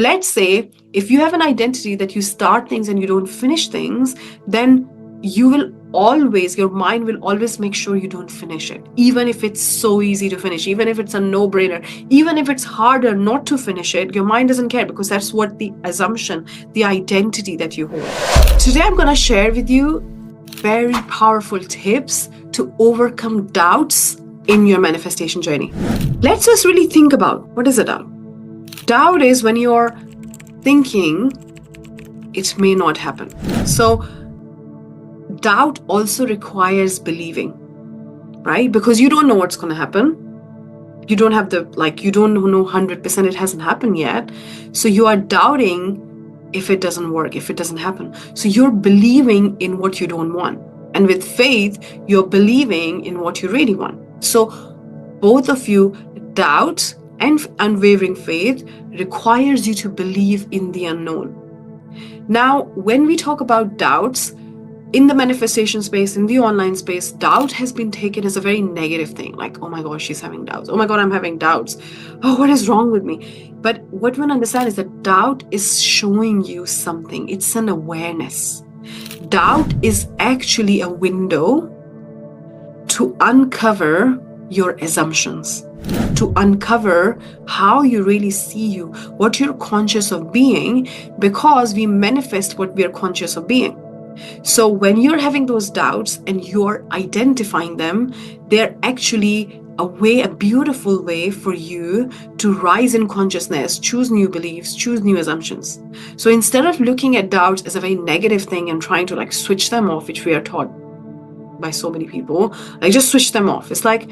Let's say if you have an identity that you start things and you don't finish things, then your mind will always make sure you don't finish it, even if it's so easy to finish, even if it's a no-brainer, even if it's harder not to finish it. Your mind doesn't care, because that's what the assumption, the identity that you hold. Today I'm going to share with you very powerful tips to overcome doubts in your manifestation journey. Let's just really think about, what is a doubt? Doubt is when you're thinking it may not happen. So doubt also requires believing, right? Because you don't know what's going to happen. You don't have you don't know 100% it hasn't happened yet. So you are doubting if it doesn't work, if it doesn't happen. So you're believing in what you don't want. And with faith, you're believing in what you really want. So both of you, doubt and unwavering faith, requires you to believe in the unknown. Now, when we talk about doubts, in the manifestation space, in the online space, doubt has been taken as a very negative thing. Like, oh my gosh, she's having doubts. Oh my God, I'm having doubts. Oh, what is wrong with me? But what we understand is that doubt is showing you something. It's an awareness. Doubt is actually a window to uncover your assumptions, to uncover how you really see you, what you're conscious of being, because we manifest what we are conscious of being. So when you're having those doubts and you're identifying them, they're actually a beautiful way for you to rise in consciousness, choose new beliefs, choose new assumptions. So instead of looking at doubts as a very negative thing and trying to switch them off, which we are taught by so many people, just switch them off. It's like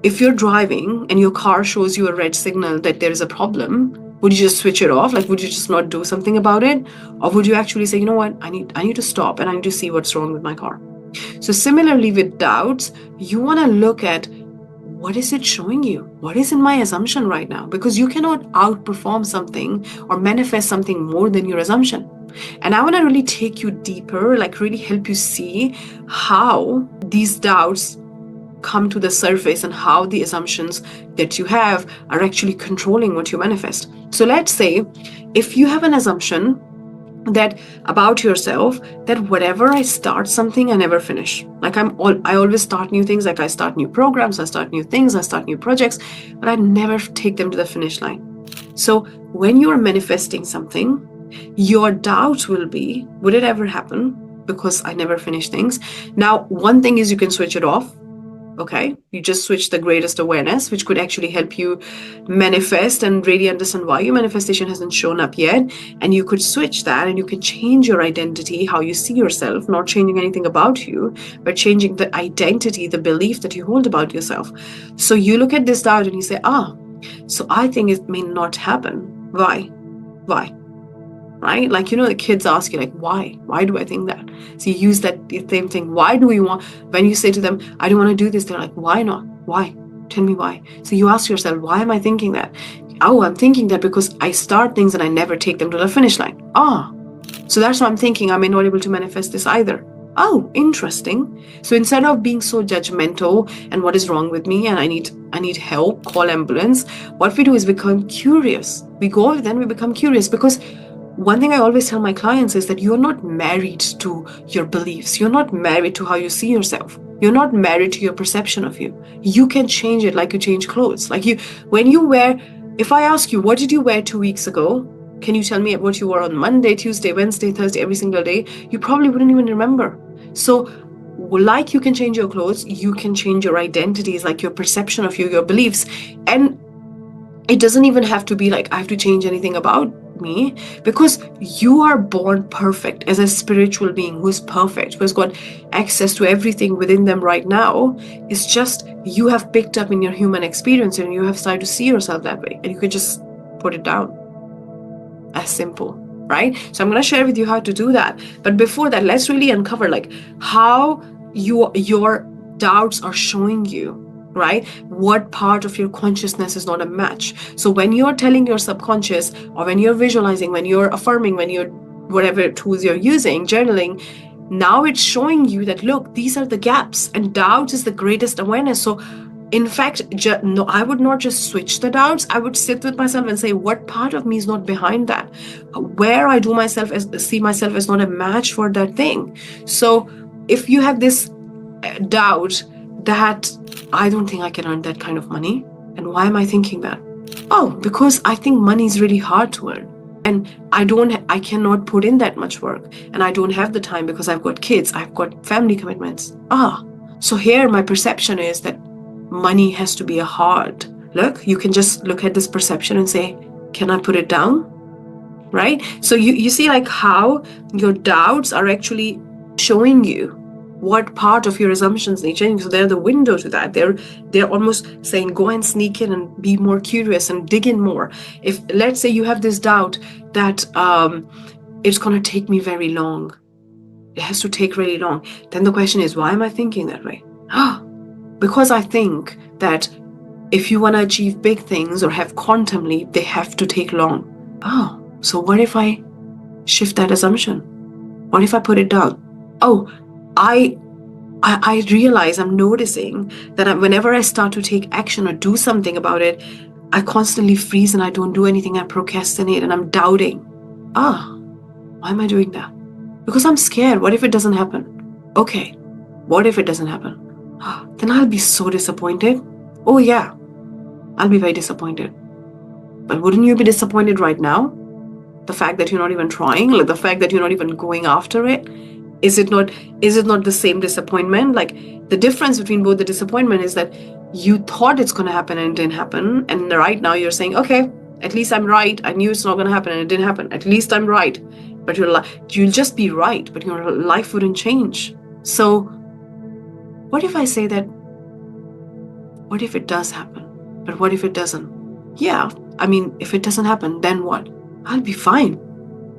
if you're driving and your car shows you a red signal that there is a problem, would you just switch it off? Would you just not do something about it? Or would you actually say, you know what, I need to stop and I need to see what's wrong with my car? So similarly with doubts, you want to look at, what is it showing you? What is in my assumption right now? Because you cannot outperform something or manifest something more than your assumption. And I want to really take you deeper, really help you see how these doubts come to the surface and how the assumptions that you have are actually controlling what you manifest. So let's say if you have an assumption that about yourself that whenever I start something, I never finish. I always start new things. I start new programs, I start new things, I start new projects, but I never take them to the finish line. So when you're manifesting something, your doubt will be, would it ever happen? Because I never finish things. Now, one thing is you can switch it off. Okay, you just switch the greatest awareness, which could actually help you manifest and really understand why your manifestation hasn't shown up yet. And you could switch that and you can change your identity, how you see yourself, not changing anything about you, but changing the identity, the belief that you hold about yourself. So you look at this doubt and you say, so I think it may not happen. Why? Right? The kids ask you, why? Why do I think that? So you use that same thing. Why do we want, when you say to them, I don't want to do this, they're like, why not? Why? Tell me why. So you ask yourself, why am I thinking that? Oh, I'm thinking that because I start things and I never take them to the finish line. So that's why I'm thinking I may not be able to manifest this either. Oh, interesting. So instead of being so judgmental and what is wrong with me and I need help, call ambulance, what we do is become curious. We go over then we become curious, because one thing I always tell my clients is that you're not married to your beliefs. You're not married to how you see yourself. You're not married to your perception of you. You can change it like you change clothes. If I ask you, what did you wear 2 weeks ago? Can you tell me what you wore on Monday, Tuesday, Wednesday, Thursday, every single day? You probably wouldn't even remember. So like you can change your clothes, you can change your identities, your perception of you, your beliefs. And it doesn't even have to be I have to change anything about me, because you are born perfect as a spiritual being who is perfect, who has got access to everything within them right now. It's just you have picked up in your human experience and you have started to see yourself that way, and you can just put it down. As simple, right? So I'm going to share with you how to do that. But before that, let's really uncover how your doubts are showing you, right? What part of your consciousness is not a match? So when you're telling your subconscious, or when you're visualizing, when you're affirming, when you're whatever tools you're using, journaling, now it's showing you that, look, these are the gaps, and doubt is the greatest awareness. So In fact, no, I would not just switch the doubts. I would sit with myself and say, what part of me is not behind that? Where I see myself as not a match for that thing. So if you have this doubt that I don't think I can earn that kind of money, and why am I thinking that? Oh, because I think money is really hard to earn. And I cannot put in that much work. And I don't have the time because I've got kids, I've got family commitments. So here my perception is that money has to be a hard. Look, you can just look at this perception and say, can I put it down? Right? So you see like how your doubts are actually showing you what part of your assumptions need changing. So they're the window to that. They're almost saying, go and sneak in and be more curious and dig in more. If let's say you have this doubt that it's going to take me very long, it has to take really long, then the question is, why am I thinking that way? Because I think that if you want to achieve big things or have quantum leap, they have to take long. So what if I shift that assumption? What if I put it down? I realize, I'm noticing that whenever I start to take action or do something about it, I constantly freeze and I don't do anything. I procrastinate and I'm doubting. Why am I doing that? Because I'm scared. What if it doesn't happen? Okay, what if it doesn't happen? Then I'll be so disappointed. Oh yeah, I'll be very disappointed. But wouldn't you be disappointed right now? The fact that you're not even trying, like the fact that you're not even going after it, is it not the same disappointment? Like the difference between both the disappointment is that you thought it's going to happen and it didn't happen, and right now you're saying, okay, at least I'm right. I knew it's not going to happen and it didn't happen. At least I'm right. But you'll just be right, but your life wouldn't change. So what if I say that, what if it does happen? But what if it doesn't? Yeah, I mean, if it doesn't happen, then what? I'll be fine.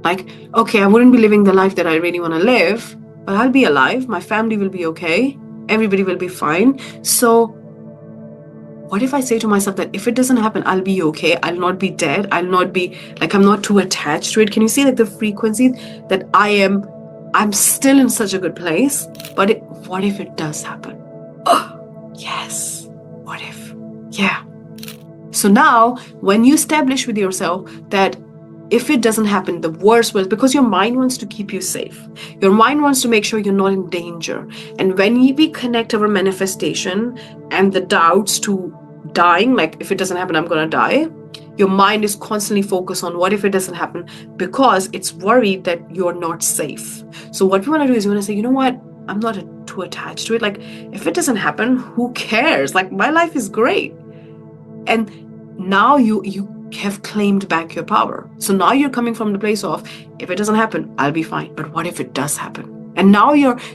Like, okay, I wouldn't be living the life that I really want to live, but I'll be alive. My family will be okay. Everybody will be fine. So what if I say to myself that if it doesn't happen, I'll be okay. I'll not be dead. I'll not be like, I'm not too attached to it. Can you see like the frequency that I'm still in such a good place, but what if it does happen? Oh, yes. What if? Yeah. So now when you establish with yourself that if it doesn't happen, the worst will, because your mind wants to keep you safe. Your mind wants to make sure you're not in danger. And when we connect our manifestation and the doubts to dying, like if it doesn't happen, I'm going to die, your mind is constantly focused on what if it doesn't happen, because it's worried that you're not safe. So what we want to do is we want to say, you know what? I'm not too attached to it. Like if it doesn't happen, who cares? Like my life is great. And now you have claimed back your power. So now you're coming from the place of, if it doesn't happen, I'll be fine. But what if it does happen? And now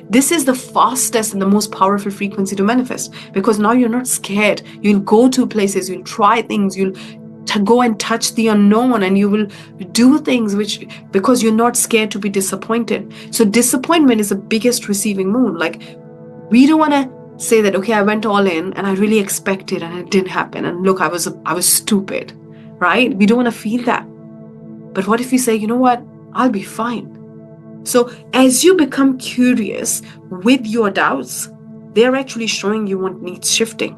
this is the fastest and the most powerful frequency to manifest, because now you're not scared. You'll go to places, you'll try things, you'll go and touch the unknown, and you will do things because you're not scared to be disappointed. So disappointment is the biggest receiving mood. Like we don't want to say that, okay, I went all in and I really expected and it didn't happen. And look, I was stupid. Right? We don't want to feel that. But what if you say, you know what? I'll be fine. So as you become curious with your doubts, they're actually showing you what needs shifting.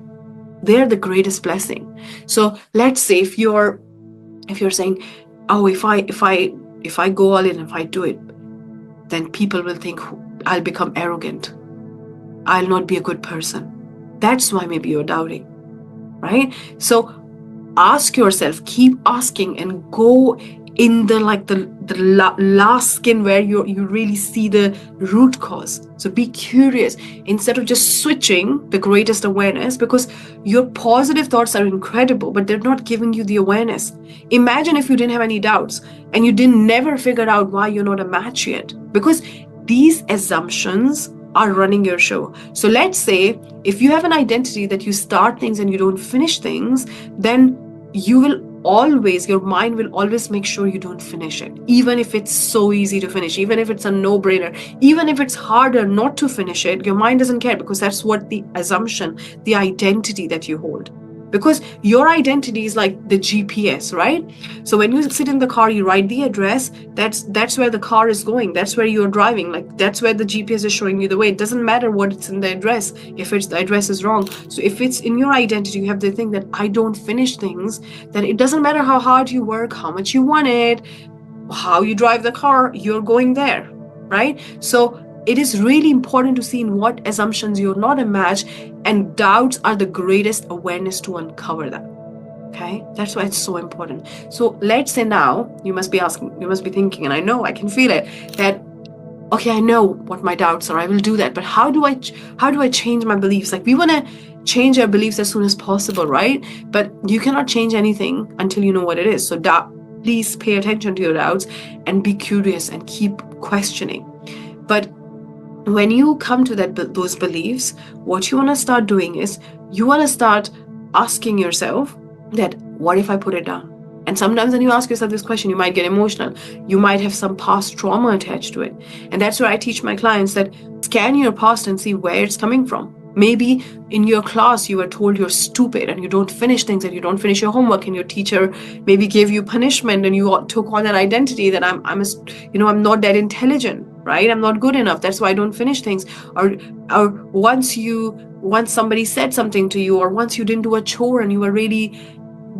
They're the greatest blessing. So let's say if you're saying, oh, if I go all in, if I do it, then people will think I'll become arrogant. I'll not be a good person. That's why maybe you're doubting. Right? So ask yourself, keep asking, and go in the last skin where you really see the root cause. So be curious instead of just switching the greatest awareness, because your positive thoughts are incredible, but they're not giving you the awareness. Imagine if you didn't have any doubts and you never figured out why you're not a match yet, because these assumptions are running your show. So let's say if you have an identity that you start things and you don't finish things, then your mind will always make sure you don't finish it, even if it's so easy to finish, even if it's a no-brainer, even if it's harder not to finish it. Your mind doesn't care, because that's what the assumption, the identity that you hold. Because your identity is like the GPS, right? So when you sit in the car, you write the address, that's where the car is going, that's where you're driving, like that's where the GPS is showing you the way. It doesn't matter what it's in the address if it's the address is wrong. So if it's in your identity, you have the thing that I don't finish things, then it doesn't matter how hard you work, how much you want it, how you drive the car, you're going there, right? So it is really important to see in what assumptions you're not a match, and doubts are the greatest awareness to uncover that. Okay, that's why it's so important. So let's say now you must be asking, you must be thinking, and I know I can feel it, that okay, I know what my doubts are, I will do that, but how do I change my beliefs? Like, we want to change our beliefs as soon as possible, right? But you cannot change anything until you know what it is. So please pay attention to your doubts and be curious and keep questioning. But when you come to those beliefs, what you want to start doing is you want to start asking yourself that, what if I put it down? And sometimes when you ask yourself this question, you might get emotional. You might have some past trauma attached to it. And that's where I teach my clients that scan your past and see where it's coming from. Maybe in your class you were told you're stupid and you don't finish things and you don't finish your homework, and your teacher maybe gave you punishment and you took on that identity that I'm not that intelligent, right? I'm not good enough. That's why I don't finish things. Or once somebody said something to you, or once you didn't do a chore and you were really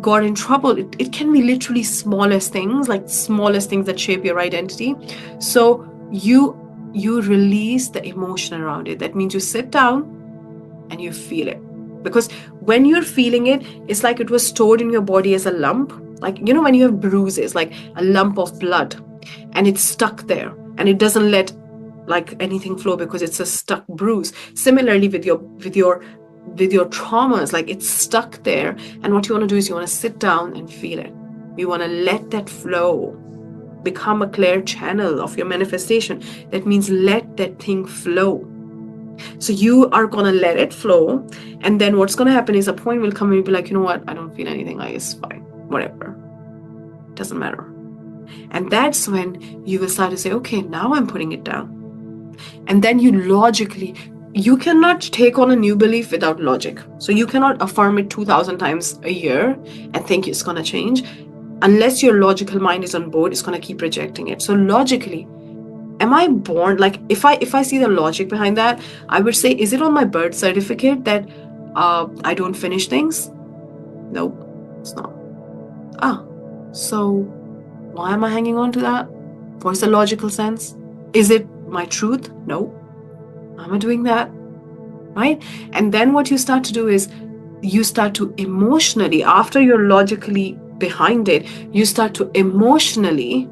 got in trouble. It can be literally smallest things that shape your identity. So you release the emotion around it. That means you sit down and you feel it. Because when you're feeling it, it's like it was stored in your body as a lump. Like, when you have bruises, like a lump of blood, and it's stuck there and it doesn't let like anything flow because it's a stuck bruise. Similarly with your traumas, like it's stuck there. And what you want to do is you want to sit down and feel it. You want to let that flow, become a clear channel of your manifestation. That means let that thing flow. So you are going to let it flow. And then what's going to happen is a point will come and you'll be like, you know what? I don't feel anything. It's fine. Whatever. Doesn't matter. And that's when you will start to say, okay, now I'm putting it down. And then you cannot take on a new belief without logic. So you cannot affirm it 2,000 times a year and think it's going to change. Unless your logical mind is on board, it's going to keep rejecting it. So logically, am I born? Like, if I see the logic behind that, I would say, is it on my birth certificate that I don't finish things? Nope, it's not. So why am I hanging on to that? What's the logical sense? Is it my truth? No. Am I doing that? Right? And then what you start to do is you start to emotionally, after you're logically behind it, you start to emotionally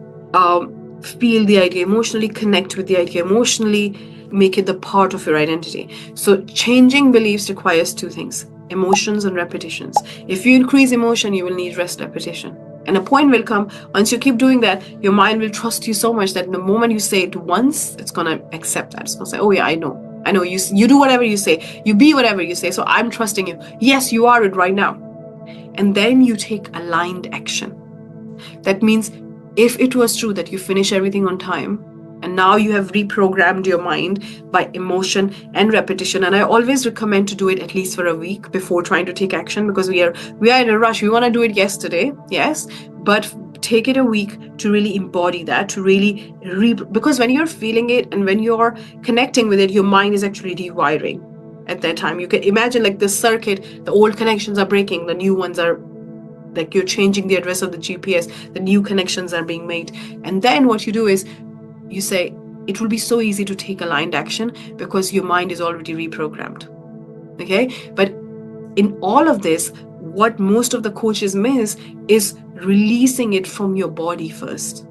feel the idea, emotionally connect with the idea, emotionally make it the part of your identity. So changing beliefs requires two things: emotions and repetitions. If you increase emotion, you will need rest, repetition. And a point will come, once you keep doing that, your mind will trust you so much that the moment you say it once, it's going to accept that. It's going to say, oh yeah, I know, you do whatever you say, you be whatever you say, so I'm trusting you. Yes, you are it right now. And then you take aligned action. That means if it was true that you finish everything on time, and now you have reprogrammed your mind by emotion and repetition, and I always recommend to do it at least for a week before trying to take action, because we are in a rush. We want to do it yesterday, yes, but take it a week to really embody that, to really because when you're feeling it and when you're connecting with it, your mind is actually rewiring at that time. You can imagine like the circuit, the old connections are breaking, the new ones are, like, you're changing the address of the GPS, the new connections are being made. And then what you do is you say, it will be so easy to take aligned action because your mind is already reprogrammed. Okay? But in all of this, what most of the coaches miss is releasing it from your body first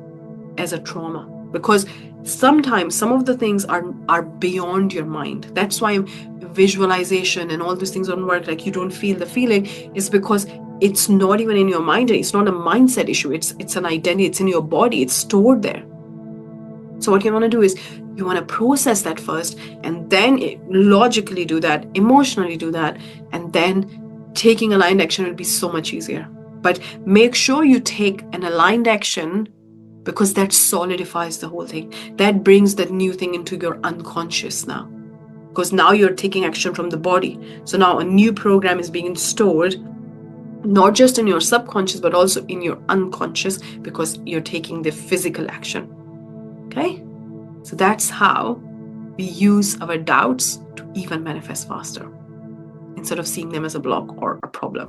as a trauma. Because sometimes some of the things are beyond your mind. That's why visualization and all those things don't work. Like, you don't feel the feeling, is because it's not even in your mind. It's not a mindset issue. It's an identity. It's in your body. It's stored there. So what you want to do is you want to process that first, and then logically do that, emotionally do that, and then taking aligned action will be so much easier. But make sure you take an aligned action, because that solidifies the whole thing. That brings that new thing into your unconscious now. Because now you're taking action from the body. So now a new program is being stored not just in your subconscious, but also in your unconscious, because you're taking the physical action. Okay? So that's how we use our doubts to even manifest faster, instead of seeing them as a block or a problem.